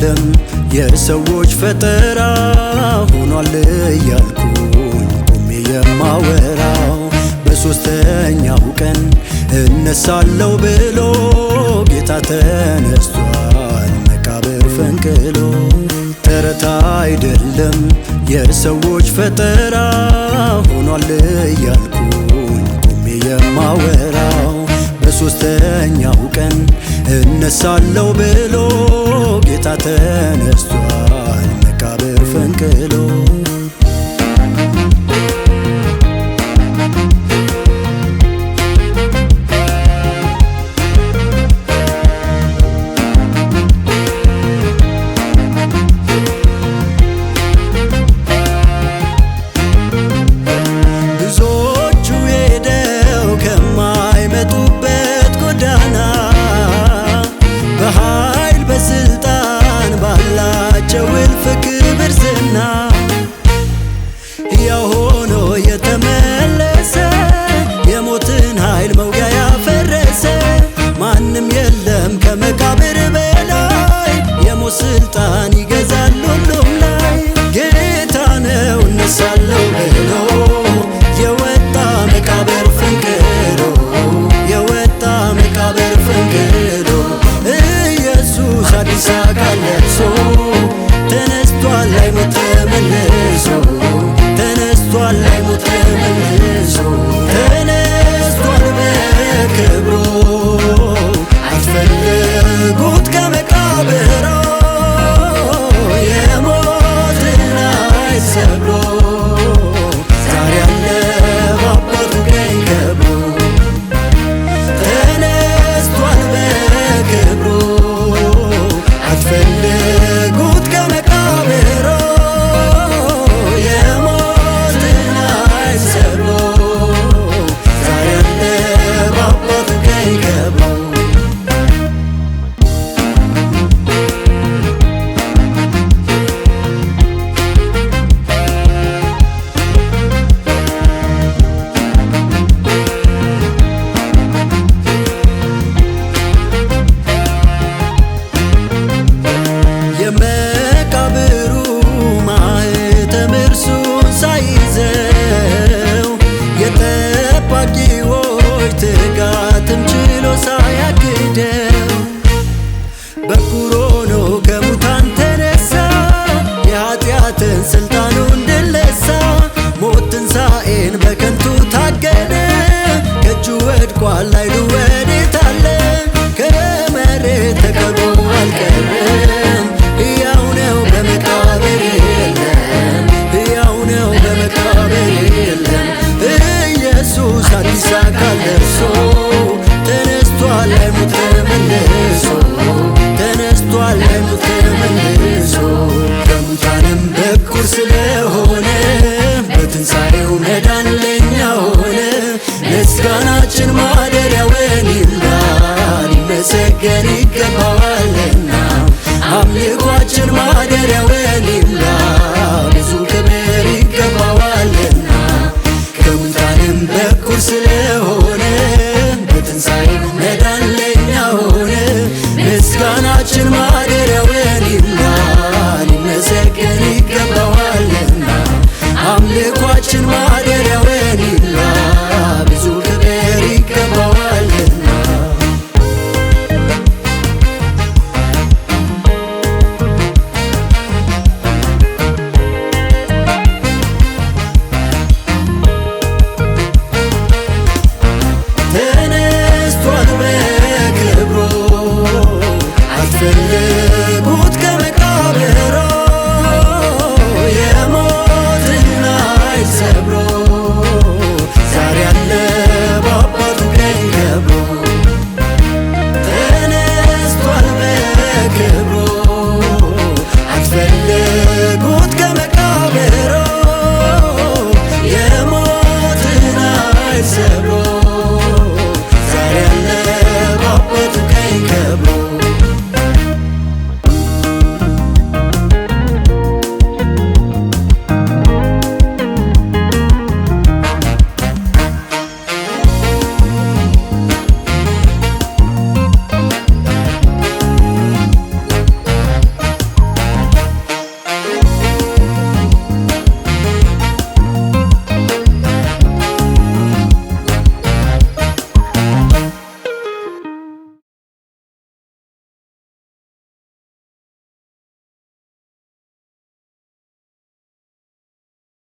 አይደለም የሰዎች ፈጠራ ሆኗል እያልኩኝ ቆሜ የማወራው በሦስተኛው ቀን እነሳለሁ ብሎ ጌታ ተነስቷል መቃብር ፈንቅሎ። ተረት አይደለም የሰዎች ፈጠራ ሆኗል እያልኩኝ ቆሜ የማወራው በሦስተኛው ቀን እነሳለሁ ብሎ ጌታ ተነስቷል መቃብር ፈንቅሎ። ሕያው ሆኖ የተመለሰ የሞትን ኃይል መውጊያ ያፈረሰ ማንም የለም ከመቃብር በላይ የሞት ስልጣን ይገዛል ሁሉም ላይ። ጌታ ነው እነሳለሁ ብሎ የወጣ መቃብር ፈንቅሎ የወጣ መቃብር ፈንቅሎ ኢየሱስ አዲስ አካል ለብሶ ተነስቷል ላይሞት ተመልሶ ተነስቷል ላይሞት ተመልሶ ተነስቷል በክብሩ አትፈልጉት ከመቃብሩ የሞትን ኃይል ሰብሮ ዛሬ አለ በአባቱ ቀኝ ከብሮ ተነስቷል በክብሩ አትፈልጉት ከመቃብሩ የሞትን ኃይል ሰብሮ ዛሬ አለ በአባቱ ቀኝ ከብሮ። የመቃብሩ ማኅተም እርሱን ሳይዘው የጠባቂዎች ትጋትም ችሎ ሳያግደው በኩር ሆኖ ከሙታን ተነሳ የኃጢአትን ሥልጣኑን ድል ነሣ። ሞት ትንሣኤን በከንቱ ታገደ ከእጁ ወድቋል ኃይሉ ወዴት አለ? ከመሬት ተቀብሮ አልቀረም ሕያው ነው በመቃብር የለም ሕያው ነው በመቃብር የለም። ኢየሱስ አዲስ አካል ለብሶ ተነስቷል ላይሞት ተመልሶ ተነስቷል ላይሞት ተመልሶ ከሙታንም በኩር ስለሆነ በትንሣኤው መዳን ለኛ ሆነ። ምስጋናችን ማደሪያውን ይምላል ሊመሰገን ይገባዋልና አምልኳችን ማደሪያውን ይምላ ብዙ ክብር ይገባዋልና ከሙታንም በኩር ስለሆነ በትንሣኤው መዳን